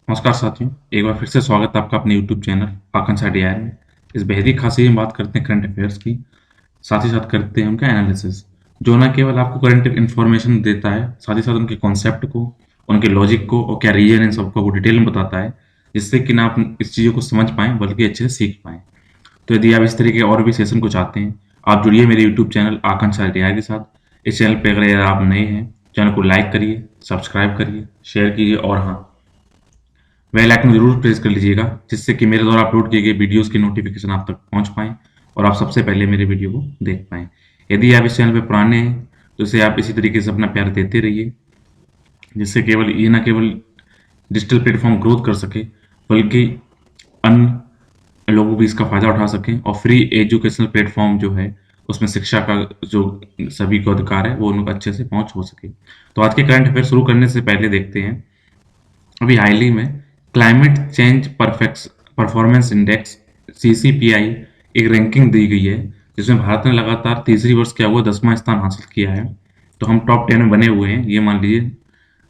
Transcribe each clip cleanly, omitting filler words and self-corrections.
नमस्कार साथियों, एक बार फिर से स्वागत है आपका अपने यूट्यूब चैनल आकांक्षा डीआई में। इस बेहद ही खास में बात करते हैं करंट अफेयर्स की, साथ ही साथ करते हैं उनका एनालिसिस, जो न केवल आपको करंट इन्फॉर्मेशन देता है, साथ ही साथ उनके कॉन्सेप्ट को, उनके लॉजिक को और क्या रीजन इन सबको वो डिटेल में बताता है, जिससे कि ना आप इस चीज़ों को समझ पाएँ बल्कि अच्छे से सीख पाएँ। तो यदि आप इस तरीके के और भी सेशन को चाहते हैं, आप जुड़िए मेरे यूट्यूब चैनल आकांक्षा डीआई के साथ। इस चैनल पर अगर आप नए हैं, चैनल को लाइक करिए, सब्सक्राइब करिए, शेयर कीजिए और हाँ, बेल आइकन जरूर प्रेस कर लीजिएगा, जिससे कि मेरे द्वारा अपलोड किए गए वीडियोस की नोटिफिकेशन आप तक पहुंच पाएँ और आप सबसे पहले मेरे वीडियो को देख पाएँ। यदि आप इस चैनल पर पुराने हैं तो इसे आप इसी तरीके से अपना प्यार देते रहिए, जिससे केवल ये ना केवल डिजिटल प्लेटफॉर्म ग्रोथ कर सके, बल्कि अन्य लोग भी इसका फ़ायदा उठा सकें और फ्री एजुकेशनल प्लेटफॉर्म जो है, उसमें शिक्षा का जो सभी को अधिकार है वो उनको अच्छे से पहुंच हो सके। तो आज के करंट अफेयर शुरू करने से पहले देखते हैं, अभी हाल ही में क्लाइमेट चेंज परफॉर्मेंस इंडेक्स सीसीपीआई एक रैंकिंग दी गई है, जिसमें भारत ने लगातार तीसरी वर्ष क्या हुआ 10वां स्थान हासिल किया है। तो हम टॉप 10 में बने हुए हैं, ये मान लीजिए।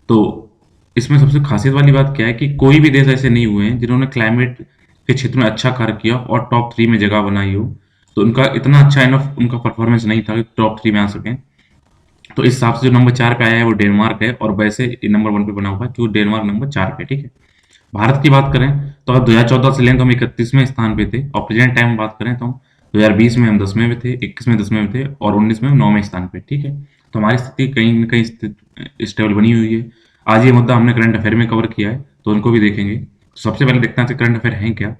तो इसमें सबसे खासियत वाली बात क्या है कि कोई भी देश ऐसे नहीं हुए हैं जिन्होंने क्लाइमेट के क्षेत्र में अच्छा कार्य किया और टॉप 3 में जगह बनाई हो। तो उनका इतना अच्छा इनफ उनका परफॉर्मेंस नहीं था कि टॉप 3 में आ सकें। तो इस हिसाब से जो नंबर 4 पे आया है वो डेनमार्क है, और वैसे नंबर 1 पे बना हुआ है क्योंकि डेनमार्क नंबर 4 पे, ठीक है। भारत की बात करें तो अब 2014 से लें तो हम 31वें स्थान पे थे, और प्रेजेंट टाइम बात करें तो हम 2020 में हम 10वें में थे, 21 में 10वें में थे और 19 में हम 9वें स्थान पे, ठीक है। तो हमारी स्थिति कहीं न कहीं स्टेबल बनी हुई है। आज ये मुद्दा हमने करंट अफेयर में कवर किया है, तो उनको भी देखेंगे। तो सबसे पहले देखते हैं करंट अफेयर हैं क्या।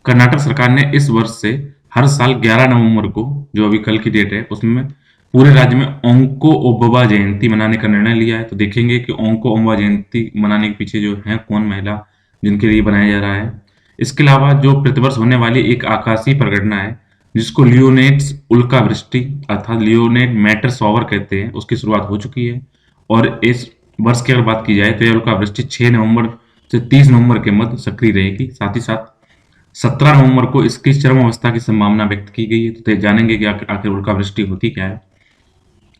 कर्नाटक सरकार ने इस वर्ष से हर साल 11 नवंबर को, जो अभी कल की डेट है, उसमें पूरे राज्य में ओंको ओबवा जयंती मनाने का निर्णय लिया है। तो देखेंगे कि ओंको ओबवा जयंती मनाने के पीछे जो है कौन महिला जिनके लिए बनाया जा रहा है। इसके अलावा जो प्रतिवर्ष होने वाली एक आकाशीय परिघटना है, जिसको लियोनेट्स उल्कावृष्टि अर्थात लियोनेट मैटर शॉवर कहते हैं, उसकी शुरुआत हो चुकी है। और इस वर्ष की अगर बात की जाए तो यह उल्कावृष्टि 6 नवंबर से 30 नवंबर के मध्य सक्रिय रहेगी। साथ ही साथ 17 नवंबर को इसकी चरम अवस्था की संभावना व्यक्त की गई है। तो जानेंगे कि आखिर उल्कावृष्टि होती क्या है।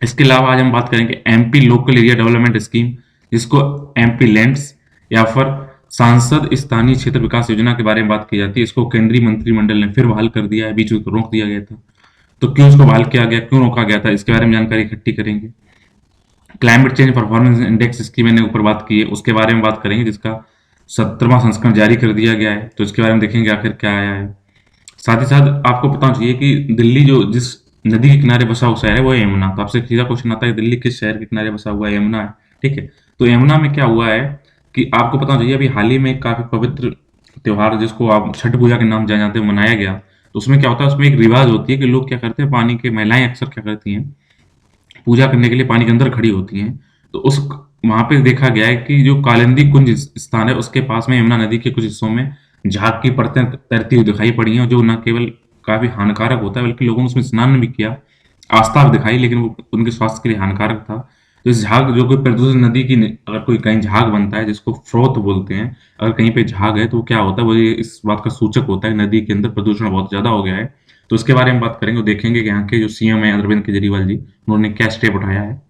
इसके अलावा आज हम बात करेंगे MP local area development scheme, जिसको एमपी लैंड्स या फिर सांसद स्थानीय क्षेत्र विकास योजना के बारे में बात की जाती है। इसको केंद्रीय मंत्रिमंडल ने फिर बहाल कर दिया है, बीच में रोक दिया गया था। तो क्यों इसको बहाल किया गया, क्यों रोका गया था, इसके बारे में जानकारी इकट्ठी करेंगे। क्लाइमेट चेंज परफॉर्मेंस इंडेक्स, इसकी मैंने ऊपर बात की है, उसके बारे में बात करेंगे, जिसका 17वां संस्करण जारी कर दिया गया है। तो इसके बारे में देखेंगे आखिर क्या आया है। साथ ही साथ आपको पता चाहिए कि दिल्ली जो जिस नदी के किनारे बसा हुआ शहर है वो है यमुना। तो आपसे सीधा क्वेश्चन आता है दिल्ली किस शहर के किनारे बसा हुआ है, यमुना है, ठीक है। तो यमुना में क्या हुआ है कि आपको पता चाहिए, अभी हाल ही में काफी पवित्र त्योहार जिसको आप छठ पूजा के नाम जाने जाते हैं मनाया गया। तो उसमें क्या होता है, उसमें एक रिवाज होती है कि लोग क्या करते हैं, पानी के महिलाएं अक्सर क्या करती हैं, पूजा करने के लिए पानी के अंदर खड़ी होती हैं। तो उस वहां पे देखा गया है कि जो कालिंदी कुंज स्थान है उसके पास में यमुना नदी के कुछ हिस्सों में झाग की परतें तैरती हुई दिखाई पड़ी हैं, जो न केवल काफी हानिकारक होता है बल्कि लोगों ने उसमें स्नान भी किया, आस्था भी दिखाई, लेकिन वो उनके स्वास्थ्य के लिए हानिकारक था। तो इस झाग जो कोई प्रदूषित नदी की अगर कोई कहीं झाग बनता है, जिसको फ्रोथ बोलते हैं, अगर कहीं पे झाग है तो क्या होता है, वो ये इस बात का सूचक होता है नदी के अंदर प्रदूषण बहुत ज्यादा हो गया है। तो इसके बारे में बात करेंगे और देखेंगे कि यहाँ के जो सीएम है अरविंद केजरीवाल जी, उन्होंने क्या स्टेप उठाया है।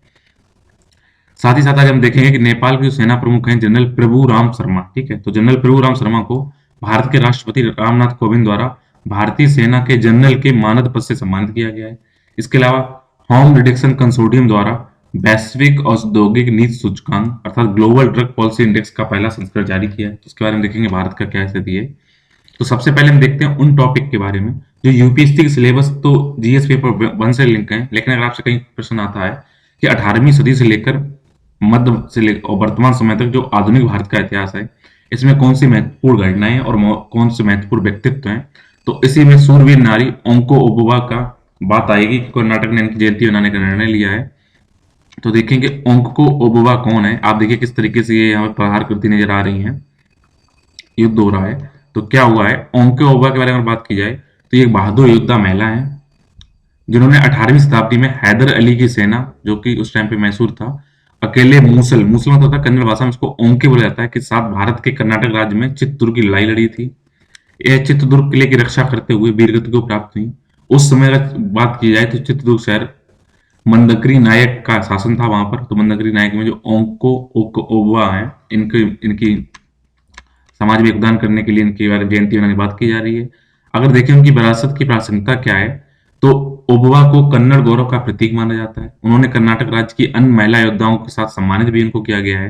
साथ ही साथ आज हम देखेंगे कि नेपाल के जो सेना प्रमुख हैं जनरल प्रभु राम शर्मा, ठीक है। तो जनरल प्रभु राम शर्मा को भारत के राष्ट्रपति रामनाथ कोविंद द्वारा भारतीय सेना के जनरल के मानद पद से सम्मानित किया गया है। इसके अलावा होम डिटेक्शन कंसोर्टियम द्वारा वैश्विक औद्योगिक नीति सूचकांक अर्थात ग्लोबल ड्रग पॉलिसी इंडेक्स का पहला संस्करण जारी किया है। तो इसके बारे में देखेंगे भारत का क्या स्थिति है। तो सबसे पहले हम देखते हैं उन टॉपिक के बारे में जो यूपीएससी के सिलेबस तो जीएस पेपर 1 से लिंक है, लेकिन अगर आपसे कहीं प्रश्न आता है कि 18वीं सदी से लेकर मध्य से लेकर और वर्तमान समय तक जो आधुनिक भारत का इतिहास है, इसमें कौन सी महत्वपूर्ण घटनाएं और कौन से महत्वपूर्ण व्यक्तित्व हैं, तो इसी में सूरवीर नारी ओंको ओबवा का बात आएगी कि कर्नाटक ने इनकी जयंती मनाने का निर्णय लिया है। तो देखेंगे ओंको ओबवा कौन है। आप देखिए किस तरीके से ये हमें प्रहार करती नजर आ रही हैं, युद्ध हो रहा है। तो क्या हुआ है, ओंको ओबवा के बारे में बात की जाए तो ये एक बहादुर योद्धा महिला है, जिन्होंने 18वीं शताब्दी में हैदर अली की सेना, जो कि उस टाइम पे मैसूर था, अकेले मूसल मूसल मतलब था कन्नड़ भाषा में इसको ओंके बोला जाता है, कि साथ भारत के कर्नाटक राज्य में चित्तौड़ की लड़ाई लड़ी थी। यह चित्तौड़ किले की रक्षा करते हुए वीरगति को प्राप्त हुई। उस समय अगर बात की जाए तो चित्तौड़ शहर मंदकरी नायक का शासन था वहां पर। तो मंदकरी नायक में जो ओंको ओबवा है, इनकी इनकी समाज में योगदान करने के लिए इनकी जयंती मनाने की बात की जा रही है। अगर देखें उनकी विरासत की प्रासंगिकता क्या है, तो ओबवा को कन्नड़ गौरव का प्रतीक माना जाता है। उन्होंने कर्नाटक राज्य की अन्य महिला योद्धाओं के साथ सम्मानित भी इनको किया गया है।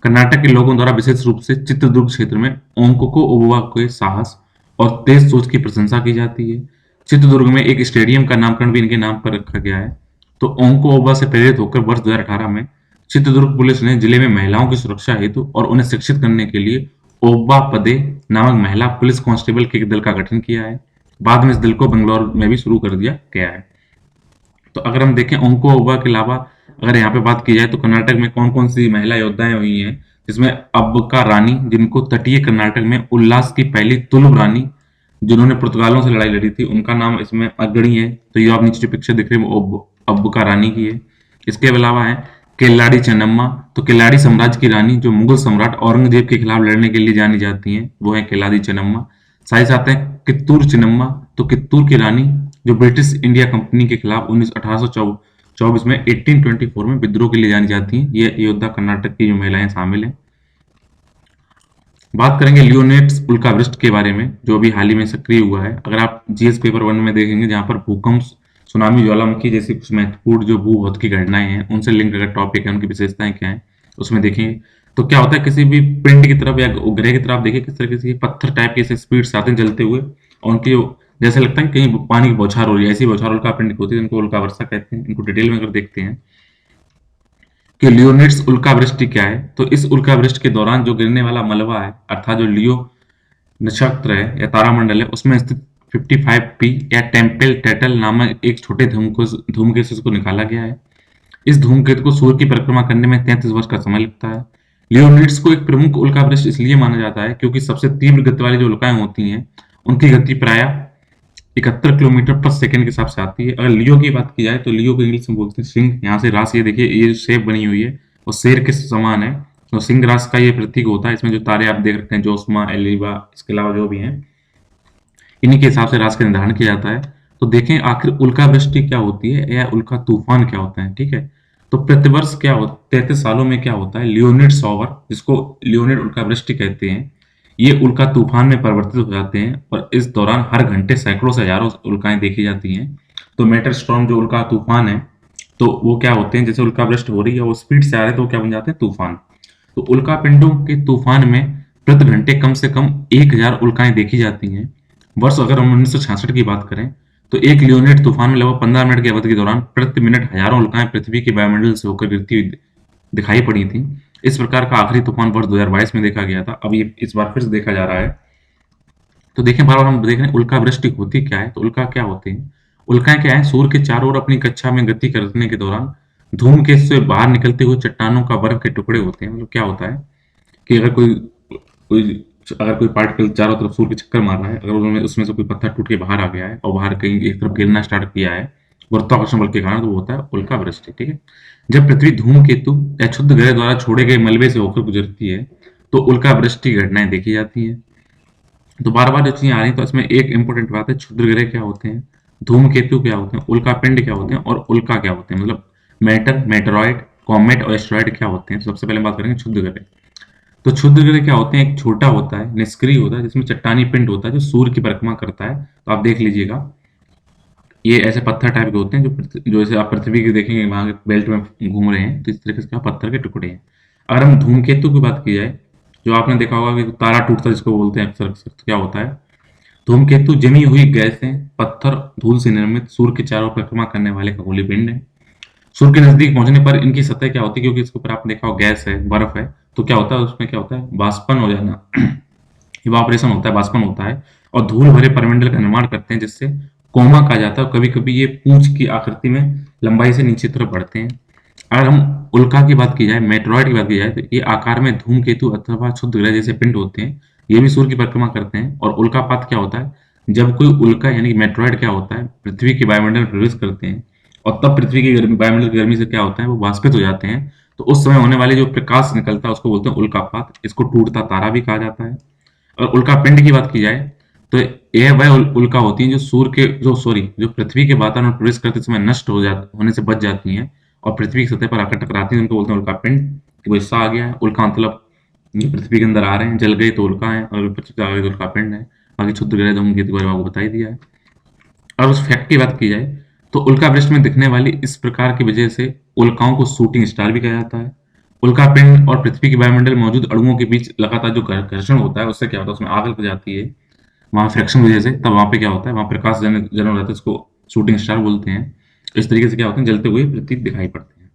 कर्नाटक के लोगों द्वारा विशेष रूप से चित्रदुर्ग क्षेत्र में ओंकोको ओबवा के साहस और तेज सोच की प्रशंसा की जाती है। चित्रदुर्ग में एक स्टेडियम का नामकरण भी इनके नाम पर रखा गया है। तो ओंको ओबवा से प्रेरित होकर वर्ष 2018 में चित्रदुर्ग पुलिस ने जिले में महिलाओं की सुरक्षा हेतु और उन्हें शिक्षित करने के लिए ओबवा पदे नामक महिला पुलिस कांस्टेबल के एक दल का गठन किया है। बाद में इस दल को बंगलौर में भी शुरू कर दिया गया है। तो अगर हम देखें ओंको ओबवा के अलावा अगर यहाँ पे बात की जाए तो कर्नाटक में कौन कौन सी महिला योद्धाएं हुई हैं, जिसमें अब्बका रानी, जिनको तटीय कर्नाटक में उल्लास की पहली तुलुब रानी, जिन्होंने पुर्तगालों से लड़ाई लड़ी थी, उनका नाम इसमें अग्रणी है। तो ये आप नीचे जो पिक्चर दिख रहे हैं वो अब्बका रानी की है। इसके अलावा है केल्लाड़ी चेन्नम्मा। तो केल्लाड़ी साम्राज्य की रानी जो मुगल सम्राट औरंगजेब के खिलाफ लड़ने के लिए जानी जाती हैं, वो है केल्लाड़ी चेन्नम्मा। साथ ही साथ है कित्तूर चिन्नम्मा। तो कित्तूर की रानी जो ब्रिटिश इंडिया कंपनी के खिलाफ 1824 में 1824 में विद्रोह के लिए जानी जाती हैं। ये योद्धा कर्नाटक की जो महिलाएं शामिल हैं। बात करेंगे लियोनेड्स उल्कावृष्टि के बारे में, जो अभी हाल ही में सक्रिय हुआ है। अगर आप जीएस पेपर 1 में देखेंगे, जहां पर भूकंप, सुनामी, ज्वालामुखी जैसी कुछ महत्वपूर्ण जो भूभौतिक घटनाएं हैं, उनसे लिंक अगर टॉपिक है, उनकी विशेषताएं क्या है, उसमें देखेंगे तो क्या होता है, किसी भी पिंड की तरफ या ग्रह की तरफ देखिए किस तरीके से पत्थर टाइप के स्पीड से आते हैं जलते हुए, और उनकी जैसे लगता है कहीं पानी की बौछार हो रही है, ऐसी बौछार उल्का पिंड की होती है, इनको उल्का वर्षा कहते हैं। इनको डिटेल में अगर देखते हैं कि लियोनिड्स उल्कावृष्टि क्या है, तो इस उल्कावृष्टि के दौरान जो गिरने वाला मलबा है, अर्थात जो लियो नक्षत्र है या तारामंडल है, उसमें स्थित 55P या टेम्पल टेटल नामक एक छोटे धूमकेतु को निकाला गया है। इस धूमकेतु को सूर्य की परिक्रमा करने में 33 वर्ष का समय लगता है। लियोनिड्स को एक प्रमुख उल्कावृष्टि इसलिए माना जाता है क्योंकि सबसे तीव्र गति वाली जो उल्काएं होती हैं, उनकी गति प्राय 71 किलोमीटर प्रति सेकंड के हिसाब से आती है। अगर लियो की बात की जाए तो लियो को इंग्लिश में बोलते हैं सिंह। यहाँ से रास, ये देखिए ये जो शेप बनी हुई है वो शेर के समान है, तो सिंह रास का ये प्रतीक होता है। इसमें जो तारे आप देख रखते हैं, जोस्मा, एलिबा, इसके अलावा जो भी हैं, इन्हीं के हिसाब से रास का निर्धारण किया जाता है। तो देखें आखिर उल्कावृष्टि क्या होती है या उल्का तूफान क्या होता है। ठीक है, तो प्रतिवर्ष क्या होता है, 33 सालों में क्या होता है, लियोनिड शॉवर, जिसको लियोनिड उल्कावृष्टि कहते हैं, ये उल्का तूफान में परिवर्तित हो जाते हैं और इस दौरान हर घंटे सैकड़ों से हजारों उल्काएं देखी जाती हैं। तो मेटर स्टॉर्म जो उल्का तूफान है, तो वो क्या होते हैं, जैसे उल्कावृष्टि हो रही है वो स्पीड से आ रहे हैं, तो वो क्या बन जाते हैं, तूफान। तो उल्का पिंडों के तूफान में प्रति घंटे कम से कम 1000 उल्काएं देखी जाती हैं। वर्ष अगर हम 1966 की बात करें तो एक लियोनिड तूफान में लगभग 15 मिनट की अवधि के दौरान प्रति मिनट हजारों उल्काएं पृथ्वी के वायुमंडल से होकर गिरती हुई दिखाई पड़ी थी। इस प्रकार का आखिरी तूफान वर्ष 2022 में देखा गया था। अब ये इस बार फिर से देखा जा रहा है। तो देखें, बार बार हम देख रहे हैं उल्का वृष्टि होती क्या है। तो उल्का क्या होते हैं, उल्काएं क्या है, सूर्य के चारों ओर अपनी कक्षा में गति करने के दौरान धूमकेतु से बाहर निकलते हुए चट्टानों का बर्फ के टुकड़े होते हैं। मतलब क्या होता है कि अगर कोई पार्टिकल चारों तरफ सूर्य के चक्कर मार रहा है, अगर उसमें से कोई पत्थर टूट के बाहर आ गया है और बाहर कहीं एक तरफ गिरना स्टार्ट किया है गुरुत्वाकर्षण बल के कारण, तो वो होता है उल्का वृष्टि। ठीक है, जब पृथ्वी धूमकेतु या क्षुद्र ग्रह द्वारा छोड़े गए मलबे से होकर गुजरती है तो उल्का वृष्टि घटनाएं देखी जाती हैं। तो बार बार जो चीजें आ रही, तो इसमें एक इंपॉर्टेंट बात है, क्षुद्र ग्रह क्या होते हैं, धूमकेतु क्या होते हैं, उल्का पिंड क्या होते हैं और उल्का क्या होते हैं, मतलब मैटर, मेटेरॉइड, कॉमेट और एस्टेरॉइड क्या होते हैं। सबसे पहले बात करेंगे क्षुद्र ग्रह। तो क्षुद्र ग्रह क्या होते हैं, एक छोटा होता है, निष्क्रिय होता है, जिसमें चट्टानी पिंड होता है जो सूर्य की परिक्रमा करता है। तो आप देख लीजिएगा, ये ऐसे पत्थर टाइप के होते हैं जो जैसे आप पृथ्वी के देखेंगे वहां के बेल्ट में घूम रहे हैं, तो इस तरीके से क्या पत्थर के टुकड़े हैं। अगर हम धूमकेतु की बात की जाए, जो आपने देखा होगा कि तारा टूटता जिसको बोलते हैं अक्सर अक्सर, तो क्या होता है, धूमकेतु जमी हुई गैसें, पत्थर, धूल से निर्मित सूर्य के चारों परिक्रमा करने वाले खगोलीय पिंड है। सूर्य के नजदीक पहुंचने पर इनकी सतह क्या होती है, क्योंकि इसके ऊपर आपने देखा हो गैस है, बर्फ है, तो क्या होता है उसमें क्या होता है, वाष्पन हो जाना, इवापोरेशन होता है, वाष्पन होता है और धूल भरे परिमंडल का निर्माण करते हैं, जिससे कोमा कहा जाता है। कभी कभी ये पूंछ की आकृति में लंबाई से नीचे तरफ बढ़ते हैं। अगर हम उल्का की बात की जाए, मेटेरॉइड की बात की जाए, तो ये आकार में धूमकेतु अथवा क्षुद्र ग्रह जैसे पिंड होते हैं। ये भी सूर्य की परिक्रमा करते हैं। और उल्कापात क्या होता है, जब कोई उल्का यानी कि मेटेरॉइड क्या होता है, पृथ्वी के वायुमंडल में प्रवेश करते हैं और तब पृथ्वी की वायुमंडल की गर्मी से क्या होता है, वो वाष्पित हो जाते हैं। तो उस समय होने वाले जो प्रकाश निकलता है उसको बोलते हैं उल्कापात। इसको टूटता तारा भी कहा जाता है। और उल्का पिंड की बात की जाए तो यह वह उल्का होती है जो सूर्य के जो पृथ्वी के वातावरण में प्रवेश करते समय नष्ट होने से बच जाती हैं और पृथ्वी की सतह पर आकर टकराती हैं, उनको बोलते हैं उल्का पिंड। वो हिस्सा आ गया है। उल्का मतलब ये पृथ्वी के अंदर आ रहे हैं, जल गए तो उल्का है, और पृथ्वी पे आ गए तो उल्का पिंड है। बाकी क्षुद्र ग्रह धूमकेतु के बारे में आपको बता ही दिया है। और उस फैक्ट की बात की जाए तो उल्का वृष्ट में दिखने वाली इस प्रकार की वजह से उल्काओं को शूटिंग स्टार भी कहा जाता है। उल्का पिंड और पृथ्वी के वायुमंडल में मौजूद अणुओं के बीच लगातार जो घर्षण होता है उससे क्या होता है, उसमें आग लग जाती है वहां फ्रिक्शन वजह से। तब वहां पे क्या होता है, वहां प्रकाश जन्म रहता है, इसको शूटिंग स्टार बोलते हैं। इस तरीके से क्या होते हैं, जलते हुए पृथ्वी दिखाई पड़ते हैं।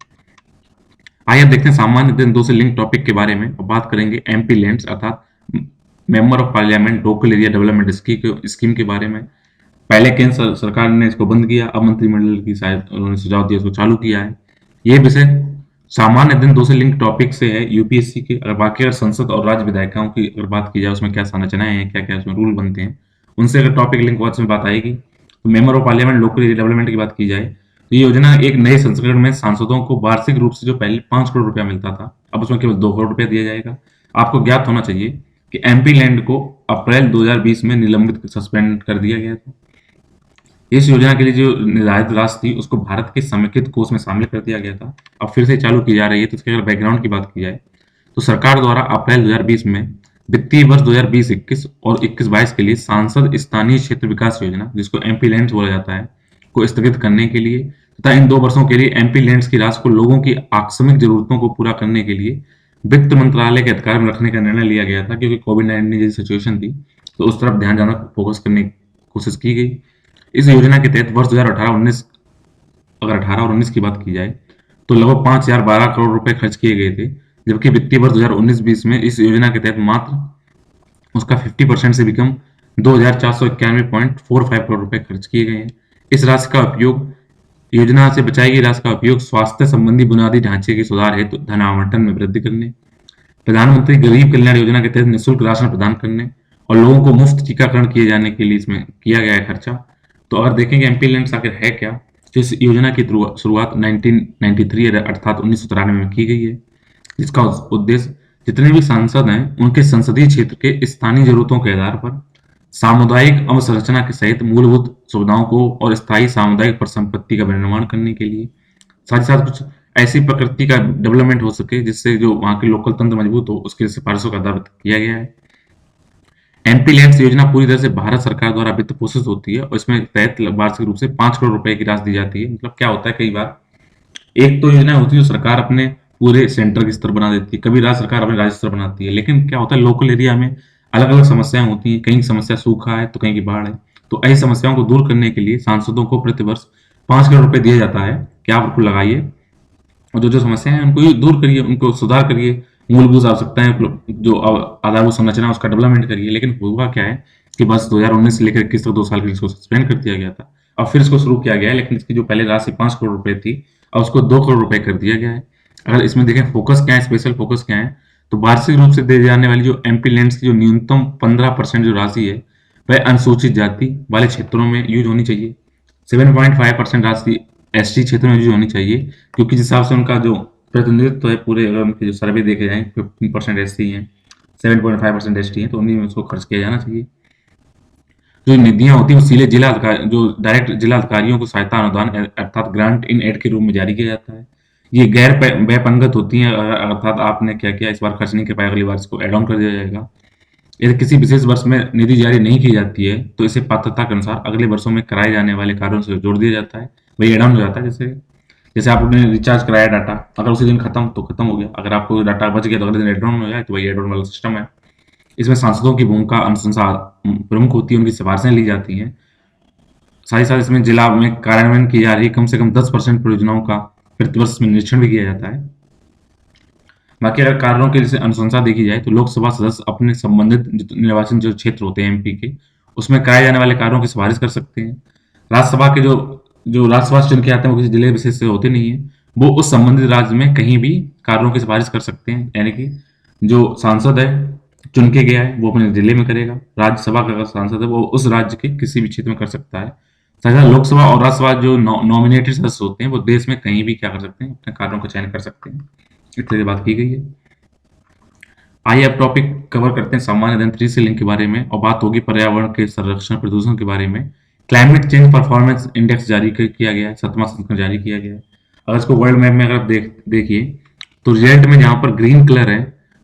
आइए अब देखते हैं सामान्य दिन 2 से लिंक टॉपिक के बारे में, और बात करेंगे एमपी लैंड्स अर्थात member of parliament local area development scheme के बारे में। पहले केंद्र सरकार ने इसको बंद किया, अब मंत्रिमंडल की शायद उन्होंने सुझाव दिया, इसको चालू किया है। ये विषय सामान्य दिन 2 से लिंक टॉपिक से है यूपीएससी के। अगर बाकी अगर संसद और राज्य विधायिकाओं की अगर बात की जाए, उसमें क्या संरचनाएं हैं, क्या क्या उसमें रूल बनते हैं, उनसे अगर टॉपिक लिंक वाच में बात आएगी। तो member of parliament local area development की बात की जाए तो ये योजना एक नए संस्करण में सांसदों को वार्षिक रूप से जो पहले 5 करोड़ रुपया मिलता था, अब उसमें केवल 2 करोड़ रुपया दिया जाएगा। आपको ज्ञात होना चाहिए कि एमपी लैंड को अप्रैल 2020 में निलंबित सस्पेंड कर दिया गया था। इस योजना के लिए जो निर्धारित राशि थी उसको भारत के समेकित कोष में शामिल कर दिया गया था, अब फिर से चालू की जा रही है। तो इसके अगर बैकग्राउंड की बात की जाए तो सरकार द्वारा अप्रैल 2020 में वित्तीय वर्ष 2020-21 और 21-22 के लिए सांसद स्थानीय क्षेत्र विकास योजना, जिसको एमपी लैंड्स बोला जाता है, को स्थगित करने के लिए तथा इन 2 वर्षों के लिए एमपी लैंड्स की राशि को लोगों की आकस्मिक जरूरतों को पूरा करने के लिए वित्त मंत्रालय के अधिकार में रखने का निर्णय लिया गया था। क्योंकि कोविड-19 जैसी सिचुएशन थी तो उस तरफ ध्यान ज्यादा फोकस करने की कोशिश की गई। इस योजना के तहत वर्ष 2018-19 अगर 18 और 19 की बात की जाए तो लगभग 5,012 करोड़ रुपए खर्च किए गए थे, जबकि वित्तीय वर्ष 2019-20 में इस योजना के तहत मात्र उसका 50% से भी कम 2,491.45 करोड़ रुपए खर्च किए गए हैं। इस राशि का उपयोग योजना से बचाई गई राशि का उपयोग स्वास्थ्य संबंधी बुनियादी ढांचे के सुधार हेतु धन आवंटन में वृद्धि करने, प्रधानमंत्री गरीब कल्याण योजना के तहत निःशुल्क राशन प्रदान करने और लोगों को मुफ्त टीकाकरण किए जाने के लिए इसमें किया गया है खर्चा। तो अगर देखेंगे एमपी लैंड्स आखिर है क्या, तो इस योजना की शुरुआत 1993 अर्थात 1993 में की गई है, जिसका उद्देश्य जितने भी सांसद हैं उनके संसदीय क्षेत्र के स्थानीय जरूरतों के आधार पर सामुदायिक अवसंरचना के सहित मूलभूत सुविधाओं को और स्थायी सामुदायिक परिसंपत्ति का निर्माण करने के लिए, साथ ही साथ कुछ ऐसी प्रकृति का डेवलपमेंट हो सके जिससे जो वहां के लोकल तंत्र मजबूत हो, उसके सिफारिशों का दावा किया गया है। एमपी लैंड्स योजना पूरी तरह से भारत सरकार द्वारा वित्त पोषित होती है और इसमें तहत वार्षिक रूप से 5 करोड़ रुपए की राशि दी जाती है। मतलब क्या होता है, कई बार एक तो योजना होती है जो सरकार अपने पूरे सेंटर के स्तर बना देती है, कभी राज्य सरकार अपने राज्य स्तर बनाती है, लेकिन क्या होता है लोकल एरिया में अलग अलग समस्याएं होती हैं। कहीं की समस्या सूखा है तो कहीं की बाढ़ है। तो ऐसी समस्याओं को दूर करने के लिए सांसदों को प्रतिवर्ष 5 करोड़ रुपए दिया जाता है कि आप उनको लगाइए और जो जो समस्याएं हैं उनको दूर करिए, उनको सुधार करिए, मूलभूत आवश्यकताएं जो आधारभूत संरचना है उसका डेवलपमेंट करिए। लेकिन हुआ क्या है कि बस 2019 से लेकर 21 तक 2 साल के लिए इसको सस्पेंड कर दिया गया था, और फिर इसको शुरू किया गया है। लेकिन इसकी जो पहले राशि 5 करोड़ रुपए थी और उसको 2 करोड़ रुपए कर दिया गया है। अगर इसमें देखें फोकस क्या है, स्पेशल फोकस क्या है, तो वार्षिक रूप से दी जाने वाली जो एमपी लैंड्स की जो न्यूनतम 15% जो राशि है वह अनुसूचित जाति वाले क्षेत्रों में यूज होनी चाहिए। 7.5% राशि एसटी क्षेत्र में यूज होनी चाहिए, क्योंकि जिस हिसाब से उनका जो प्रतिनिधित्व है पूरे, अगर उनके जो सर्वे देखे जाए 15% एससी हैं, 7.5% एसटी हैं, तो उन्हीं में उसको खर्च किया जाना चाहिए। जो निधियां होती है वो सीधे जिला जो डायरेक्ट जिला अधिकारियों को सहायता अनुदान अर्थात ग्रांट इन एड के रूप में जारी किया जाता है। ये गैर व्ययपंगत होती हैं, अर्थात आपने क्या किया इस बार खर्च नहीं कर पाया, अगली बार इसको एड ऑन कर दिया जाएगा। यदि किसी विशेष वर्ष में निधि जारी नहीं की जाती है तो इसे पात्रता के अनुसार अगले वर्षों में कराए जाने वाले कार्यों से जोड़ दिया जाता है, वही एड ऑन हो जाता है। जैसे जैसे आपने रिचार्ज कराया डाटा, अगर उसी दिन खत्म तो खत्म हो गया, अगर आपको डाटा बच गया तो अगले दिन एड ऑन हो जाए, तो वही एड ऑन वाला सिस्टम है। इसमें सांसदों की भूमिका अनुशंसा प्रमुख होती है, उनकी सिफारिशें ली जाती हैं। साथ ही साथ इसमें जिला में कार्यान्वयन की जा रही कम से कम 10% परियोजनाओं का प्रतिवर्ष में निरीक्षण भी किया जाता है। बाकी अगर कार्यों की जैसे अनुशंसा देखी जाए तो लोकसभा सदस्य अपने संबंधित निर्वाचन जो क्षेत्र होते हैं एमपी के, उसमें कराए जाने वाले कार्यों की सिफारिश कर सकते हैं। राज्यसभा के जो राज्यसभा चुन के आते हैं वो किसी जिले विशेष से होते नहीं है, वो उस संबंधित राज्य में कहीं भी कार्यों की सिफारिश कर सकते हैं। यानी कि जो सांसद है चुन के गया है वो अपने जिले में करेगा, राज्यसभा का अगर सांसद है वो उस राज्य के किसी भी क्षेत्र में कर सकता है। साथ लोकसभा और राज्यसभा जो नॉमिनेटेड सदस्य होते हैं वो देश में कहीं भी क्या कर सकते हैं, अपने कार्यों का चयन कर सकते हैं। इस तरह की बात की गई है। आइए अब टॉपिक कवर करते हैं सामान्य अध्ययन 3 से लिंक के बारे में, और बात होगी पर्यावरण के संरक्षण प्रदूषण के बारे में। क्लाइमेट चेंज परफॉर्मेंस इंडेक्स जारी किया गया है, 7वां संस्करण जारी किया गया है। अगर इसको वर्ल्ड मैप में अगर आप देखिए तो रिजल्ट में जहां पर ग्रीन कलर है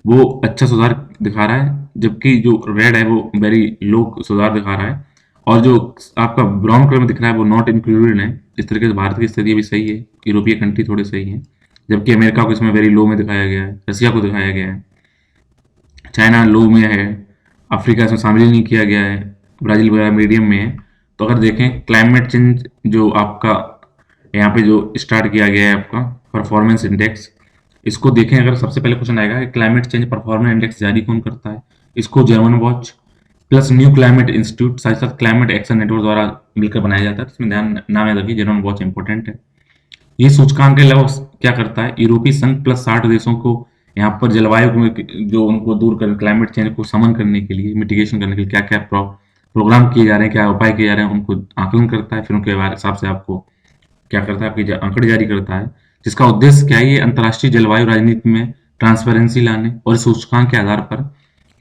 वो अच्छा सुधार दिखा रहा है, जबकि जो रेड है वो वेरी लो सुधार दिखा रहा है, और जो आपका ब्राउन कलर में दिख रहा है वो नॉट इंक्लूडेड है। इस तरीके से भारत की स्थिति भी सही है, यूरोपीय कंट्री थोड़े सही है, जबकि अमेरिका को इसमें वेरी लो में दिखाया गया है, रसिया को दिखाया गया है, चाइना लो में है, अफ्रीका इसमें शामिल ही नहीं किया गया है, ब्राज़ील वगैरह मीडियम में है। तो अगर देखें क्लाइमेट चेंज जो आपका यहाँ पे जो स्टार्ट किया गया है आपका परफॉर्मेंस इंडेक्स, इसको देखें अगर सबसे पहले क्वेश्चन आएगा कि क्लाइमेट चेंज परफॉर्मेंस इंडेक्स जारी कौन करता है। इसको German watch plus new climate institute साथ साथ क्लाइमेट एक्शन नेटवर्क द्वारा मिलकर बनाया जाता है। इसमें ध्यान नाम याद रखिए, जर्मन वॉच इंपॉर्टेंट है। ये सूचकांक के अलावा क्या करता है, यूरोपीय संघ प्लस 60 देशों को यहाँ पर जलवायु जो उनको दूर कर क्लाइमेट चेंज को समन करने के लिए, मिटिगेशन करने के लिए क्या क्या प्रोग्राम किए जा रहे हैं, क्या उपाय किए जा रहे हैं, उनको आकलन करता है, फिर उनके हिसाब से आपको क्या करता है, आपकी आंकड़े जारी करता है, जिसका उद्देश्य क्या है, ये अंतर्राष्ट्रीय जलवायु राजनीति में ट्रांसपेरेंसी लाने और इस सूचकांक के आधार पर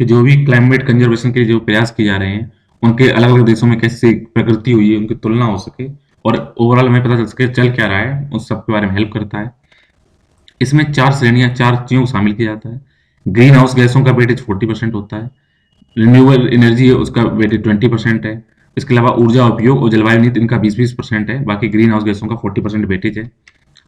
कि जो भी क्लाइमेट कंजर्वेशन के जो प्रयास किए जा रहे हैं उनके अलग अलग देशों में कैसे प्रकृति हुई है उनकी तुलना हो सके और ओवरऑल हमें पता चल सके चल क्या रहा है, उस सब के बारे में हेल्प करता है। इसमें 4 श्रेणियाँ 4 चीज़ों को शामिल किया जाता है। ग्रीन हाउस गैसों का वेटेज 40% होता है, रिन्यूएबल एनर्जी है उसका वेटेज 20% है, इसके अलावा ऊर्जा उपयोग और जलवायु नीति इनका 20-20% है, बाकी ग्रीन हाउस गैसों का 40% वेटेज है।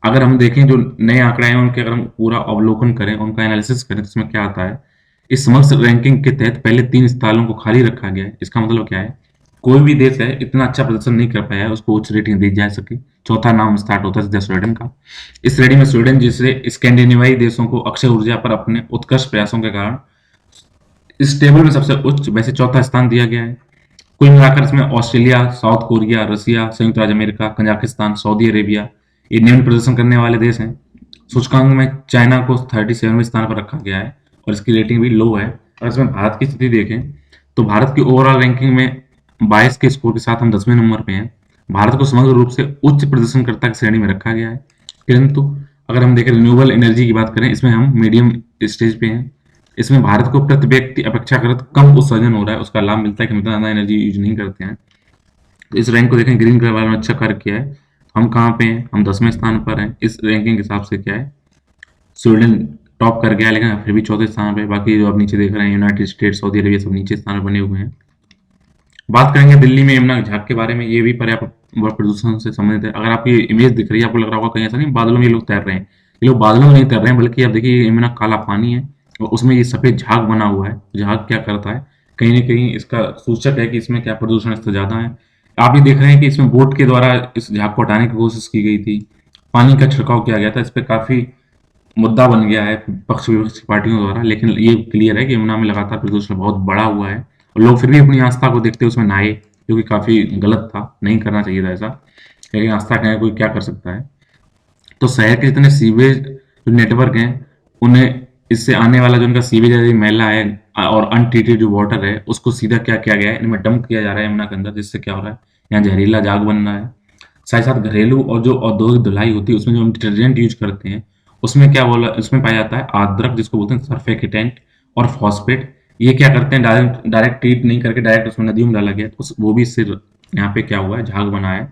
अगर हम देखें जो नए आंकड़े हैं उनके अगर हम पूरा अवलोकन करें, उनका एनालिसिस करें तो इसमें क्या आता है, इस समग्र रैंकिंग के तहत पहले 3 स्थानों को खाली रखा गया है। इसका मतलब क्या है, कोई भी देश है इतना अच्छा प्रदर्शन नहीं कर पाया है उसको उच्च रेटिंग दी जा सके। चौथा नाम स्टार्ट होता है सीधा स्वीडन का। इस श्रेणी में स्वीडन जिसे स्कैंडिनेवियाई देशों को अक्षय ऊर्जा पर अपने उत्कृष्ट प्रयासों के कारण इस टेबल में सबसे उच्च वैसे चौथा स्थान दिया गया है। कुल मिलाकर इसमें ऑस्ट्रेलिया, साउथ कोरिया, रसिया, संयुक्त राज्य अमेरिका, कजाकिस्तान, सऊदी अरेबिया ये निम्न प्रदर्शन करने वाले देश हैं। सूचकांक में चाइना को 37वें स्थान पर रखा गया है और इसकी रेटिंग भी लो है। अगर इसमें भारत की स्थिति देखें तो भारत की ओवरऑल रैंकिंग में 22 के स्कोर के साथ हम 10वें नंबर पे हैं। भारत को समग्र रूप से उच्च प्रदर्शनकर्ता की श्रेणी में रखा गया है, किंतु अगर हम देखें रिन्यूएबल एनर्जी की बात करें इसमें हम मीडियम स्टेज पे हैं। इसमें भारत को प्रति व्यक्ति अपेक्षाकृत कम उत्सर्जन हो रहा है, उसका लाभ मिलता है कि हम इतना ज़्यादा एनर्जी यूज नहीं करते हैं। तो इस रैंक को देखें, ग्रीन कलर वाले में अच्छा कार्य किया है। हम कहाँ पे हैं, हम 10वें स्थान पर हैं। इस रैंकिंग के हिसाब से क्या है, स्वीडन टॉप कर गया है, लेकिन फिर भी चौथे स्थान पे। बाकी जो आप नीचे देख रहे हैं यूनाइटेड स्टेट्स, सऊदी अरेबिया सब नीचे स्थान पर बने हुए हैं। बात करेंगे दिल्ली में यमुना घाट के बारे में, ये भी पर्याप्त प्रदूषण से संबंधित है। अगर आपकी इमेज दिख रही है आपको लग रहा होगा कहीं ऐसा नहीं बादलों में ये लोग तैर रहे हैं, ये लोग बादलों में नहीं तैर रहे हैं, बल्कि आप देखिए यमुना काला पानी है और उसमें ये सफेद झाग बना हुआ है। झाग क्या करता है, कहीं ना कहीं इसका सूचक है कि इसमें क्या प्रदूषण स्तर ज्यादा है। आप ये देख रहे हैं कि इसमें बोट के द्वारा इस झाग को हटाने की कोशिश की गई थी, पानी का छिड़काव किया गया था, इस पर काफी मुद्दा बन गया है पक्ष विपक्ष की पार्टियों द्वारा। लेकिन ये क्लियर है कि यमुना में लगातार प्रदूषण बहुत बढ़ा हुआ है और लोग फिर भी अपनी आस्था को देखते हुए उसमें नहाए, जो कि काफी गलत था, नहीं करना चाहिए था ऐसा, लेकिन आस्था का कोई क्या कर सकता है। तो शहर के जितने सीवेज जो नेटवर्क हैं उन्हें इससे आने वाला जो उनका सीवेज है मैला है और अनट्रीटेड जो वाटर है उसको सीधा क्या किया गया है, इनमें डंप किया जा रहा है यमुना के अंदर, जिससे क्या हो रहा है, यहाँ जहरीला झाग बन रहा है। साथ ही साथ घरेलू और जो औद्योगिक धुलाई होती है उसमें जो हम डिटर्जेंट यूज करते हैं उसमें क्या बोला, उसमें पाया जाता है आद्रक जिसको बोलते हैं सर्फेक्टेंट और फॉस्फेट। ये क्या करते हैं, डायरेक्ट ट्रीट नहीं करके डायरेक्ट उसमें नदियों में डाला गया, तो वो भी इससे यहाँ पे क्या हुआ है, झाग बना है।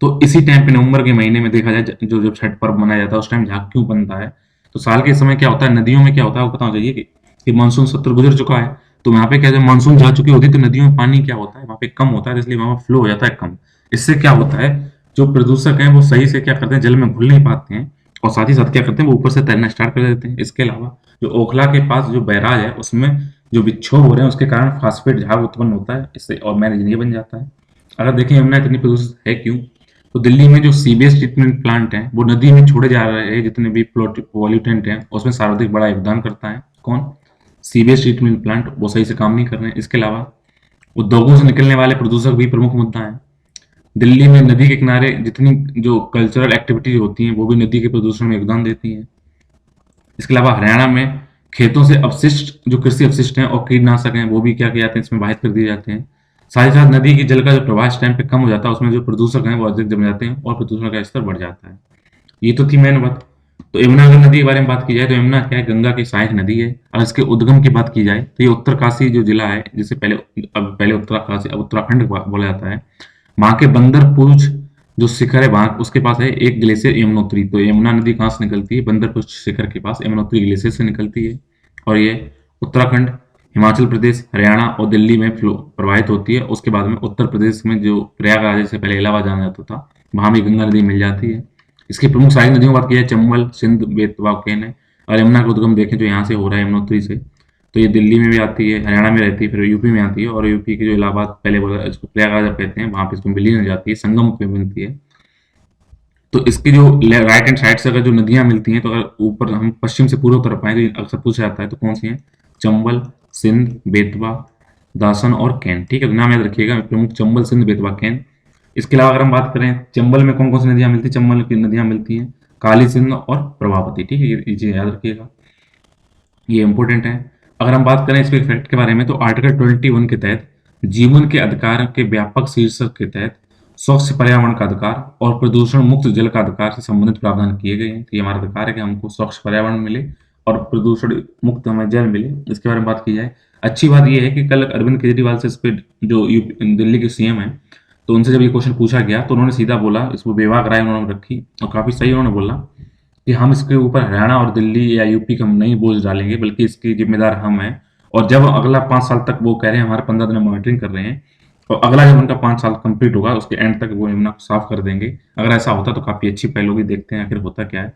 तो इसी टाइम पे नवंबर के महीने में देखा जाए जो जब छठ पर्व मनाया जाता है उस टाइम झाग क्यों बनता है, तो साल के समय क्या होता है, नदियों में क्या होता है आपको पता होना चाहिए कि मानसून सत्र गुजर चुका है, तो वहाँ पे क्या जब मानसून जा चुकी होती है तो नदियों में पानी क्या होता है, वहाँ पे कम होता है, इसलिए वहाँ फ्लो हो जाता है कम। इससे क्या होता है, जो प्रदूषक हैं वो सही से क्या करते हैं, जल में घुल नहीं पाते हैं और साथ ही साथ क्या करते हैं, वो ऊपर से तैरना स्टार्ट कर देते हैं। इसके अलावा जो ओखला के पास जो बैराज है उसमें जो विक्षोभ हो रहे हैं उसके कारण फास्फेट झाग उत्पन्न होता है, इससे और मैनेज बन जाता है। अगर देखें यमुना इतनी प्रदूषित है क्यों, तो दिल्ली में जो सीवेज ट्रीटमेंट प्लांट हैं वो नदी में छोड़े जा रहे हैं, जितने भी पॉल्यूटेंट हैं उसमें सर्वाधिक बड़ा योगदान करता है कौन, सीवेज ट्रीटमेंट प्लांट, वो सही से काम नहीं कर रहे हैं। इसके अलावा उद्योगों से निकलने वाले प्रदूषक भी प्रमुख मुद्दा है। दिल्ली में नदी के किनारे जितनी जो कल्चरल एक्टिविटीज होती हैं वो भी नदी के प्रदूषण में योगदान देती हैं। इसके अलावा हरियाणा में खेतों से अपशिष्ट जो कृषि अपशिष्ट हैं और कीटनाशक हैं वो भी क्या किए जाते हैं, इसमें बाहित कर दिए जाते हैं। साथ ही साथ नदी की जल का जो प्रवाह इस टाइम पे कम हो जाता है, उसमें जो प्रदूषक हैं वो अधिक जम जाते हैं और प्रदूषण का स्तर बढ़ जाता है। ये तो थी मेन बात। तो यमुना अगर नदी के बारे में बात की जाए तो यमुना क्या है, गंगा की सहायक नदी है। अगर इसके उद्गम की बात की जाए तो ये उत्तरकाशी जो जिला है, जिसे पहले उत्तरकाशी अब उत्तराखंड बोला जाता है, वहां के बंदरपूछ जो शिखर है वहां उसके पास है एक ग्लेशियर यमुनोत्री। तो यमुना नदी कहाँ से निकलती है, बंदरपूछ शिखर के पास यमुनोत्री ग्लेशियर से निकलती है। और ये उत्तराखंड, हिमाचल प्रदेश, हरियाणा और दिल्ली में फ्लो प्रवाहित होती है। उसके बाद में उत्तर प्रदेश में जो प्रयागराज से पहले इलाहाबाद जाना जाता था, वहाँ भी गंगा नदी मिल जाती है। इसकी प्रमुख सहायक नदियों की बात की जाए, चंबल, सिंध, बेतवा, केन है। और यमुना का उद्गम देखें जो यहाँ से हो रहा है यमुनोत्री से, तो ये दिल्ली में भी आती है, हरियाणा में रहती है, फिर यूपी में आती है, और यूपी के जो इलाहाबाद पहले बोला इसको प्रयागराज कहते हैं, वहाँ पे इसको विलीन हो जाती है, संगम पे मिलती है। तो इसकी जो राइट हैंड साइड से अगर जो नदियां मिलती हैं, तो अगर ऊपर हम पश्चिम से पूर्व तरफ आए तो अक्सर पूछा जाता है तो कौन सी हैं? चंबल, सिंध, बेतवा, दासन और कैन। ठीक है, तो नाम याद रखिएगा प्रमुख, चंबल, सिंध, बेतवा, कैन। इसके अलावा अगर हम बात करें चंबल में कौन कौन सी नदियां मिलती हैं, चंबल की नदियां मिलती हैं काली सिंध और प्रभावती। ठीक है, ये चीज याद रखिएगा, ये इंपॉर्टेंट है। अगर हम बात करें इसके इफेक्ट के बारे में, तो आर्टिकल 21 के तहत जीवन के अधिकार के व्यापक शीर्षक के तहत स्वच्छ पर्यावरण का अधिकार और प्रदूषण मुक्त जल का अधिकार से संबंधित प्रावधान किए गए हैं। तो ये हमारा अधिकार है कि हमको स्वच्छ पर्यावरण मिले और प्रदूषण मुक्त हमें जल मिले। इसके बारे में बात की जाए, अच्छी बात यह है कि कल अरविंद केजरीवाल से इस पे जो दिल्ली के सीएम है, तो उनसे जब ये क्वेश्चन पूछा गया तो उन्होंने सीधा बोला, इसको बेबाक राय उन्होंने रखी और काफी सही उन्होंने बोला कि हम इसके ऊपर हरियाणा और दिल्ली या यूपी का नहीं बोझ डालेंगे, बल्कि इसकी जिम्मेदार हम हैं। और जब अगला 5 साल तक वो कह रहे हैं हमारे 15 दिन मॉनिटरिंग कर रहे हैं, और अगला जब उनका 5 साल कंप्लीट होगा उसके एंड तक वो यमुना को साफ कर देंगे। अगर ऐसा होता तो काफी अच्छी पहल होगी। देखते हैं आखिर होता क्या है।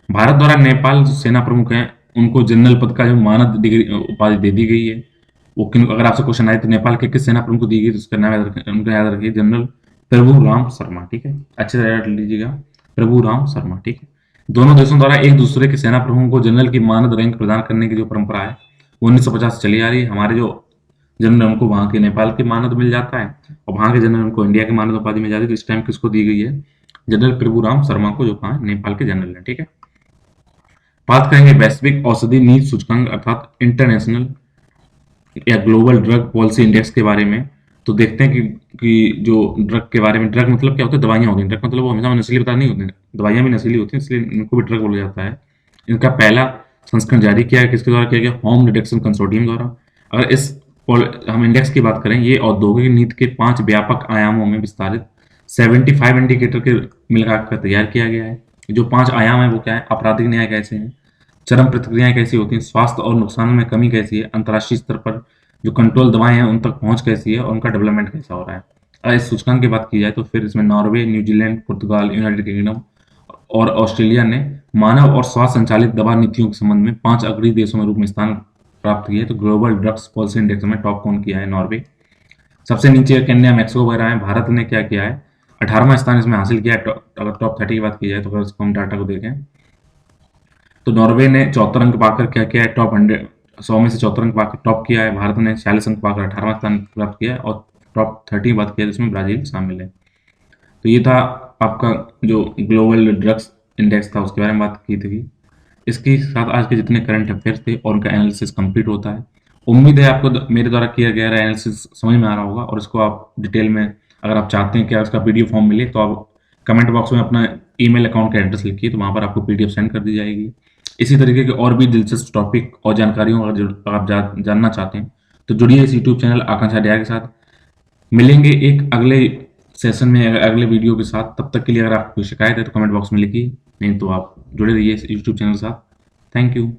भारत द्वारा नेपाल जो सेना प्रमुख हैं उनको जनरल पद का जो मानद डिग्री उपाधि दे दी गई है। वो अगर आपसे क्वेश्चन आए तो नेपाल के किस सेना प्रमुख को दी गई, तो उसका नाम उनका याद रखिए, जनरल प्रभु राम शर्मा। ठीक है, अच्छे से याद लीजिएगा, प्रभु राम शर्मा। ठीक है, दोनों देशों द्वारा एक दूसरे के सेना प्रमुखों को जनरल की मानद रैंक प्रदान करने की जो परंपरा है वो 1950 से चली आ रही है। हमारे जो जनरल उनको वहां के नेपाल के मानद मिल जाता है और वहां के जनरल उनको इंडिया के मानद उपाधि मिल जाती है। तो इस टाइम किसको दी गई है? जनरल प्रभुराम शर्मा को, जो कहा नेपाल के जनरल है। ठीक है, बात करेंगे वैश्विक औषधि नीति सूचकांक अर्थात इंटरनेशनल या ग्लोबल ड्रग पॉलिसी इंडेक्स के बारे में। तो देखते हैं कि जो ड्रग के बारे में, ड्रग मतलब क्या होता है? दवाइयाँ होती हैं। ड्रग मतलब वो हमेशा नशीली पदार्थ नहीं होते हैं, दवाइयाँ भी नशीली होती हैं, इसलिए इनको भी ड्रग बोला जाता है। इनका पहला संस्करण जारी किया है किसके द्वारा किया गया? होम डिटेक्शन कंसोर्टियम द्वारा। अगर इस हम इंडेक्स की बात करें, ये औद्योगिक नीति के 5 व्यापक आयामों में विस्तारित 75 इंडिकेटर के मिलाकर तैयार किया गया है। जो 5 आयाम है वो क्या है? आपराधिक न्याय कैसे है, चरम प्रतिक्रियाएं कैसी होती हैं, स्वास्थ्य और नुकसान में कमी कैसी है, अंतर्राष्ट्रीय स्तर पर जो कंट्रोल दवाएं हैं उन तक पहुंच कैसी है और उनका डेवलपमेंट कैसा हो रहा है। अगर इस सूचकांक की बात की जाए तो फिर इसमें नॉर्वे, न्यूजीलैंड, पुर्तगाल, यूनाइटेड किंगडम और ऑस्ट्रेलिया ने मानव और स्वास्थ्य संचालित दवा नीतियों के संबंध में 5 अग्रणी देशों में रूप में स्थान प्राप्त किए। तो ग्लोबल ड्रग्स पॉलिसी इंडेक्स में टॉप कौन किया है? नॉर्वे। सबसे नीचे केन्या, मैक्सिको वगैरह है। भारत ने क्या किया है? 18वां स्थान इसमें हासिल किया है। अगर टॉप 30 की बात की जाए तो अगर इसको हम डाटा को देखें तो नॉर्वे ने 74 अंक पाकर क्या किया है? टॉप 100 100 में से 74 अंक पाकर टॉप किया है। भारत ने 46 अंक पाकर 18वां स्थान प्राप्त किया है और टॉप 30 की बात किया जिसमें ब्राजील शामिल है। तो ये था आपका जो ग्लोबल ड्रग्स इंडेक्स था, उसके बारे में बात की थी। इसके साथ आज के जितने करंट अफेयर्स थे और उनका एनालिसिस कंप्लीट होता है। उम्मीद है आपको मेरे द्वारा किया गया एनालिसिस समझ में आ रहा होगा और इसको आप डिटेल में अगर आप चाहते हैं कि उसका पीडीएफ फॉर्म मिले तो आप कमेंट बॉक्स में अपना ईमेल अकाउंट का एड्रेस लिखिए, तो वहाँ पर आपको पीडीएफ सेंड कर दी जाएगी। इसी तरीके के और भी दिलचस्प टॉपिक और जानकारियों अगर आप जानना चाहते हैं तो जुड़िए इस यूट्यूब चैनल आकांक्षा डीआर के साथ। मिलेंगे एक अगले सेशन में अगले वीडियो के साथ। तब तक के लिए अगर आपको कोई शिकायत है तो कमेंट बॉक्स में लिखिए, नहीं तो आप जुड़े रहिए इस यूट्यूब चैनल के साथ। Thank you.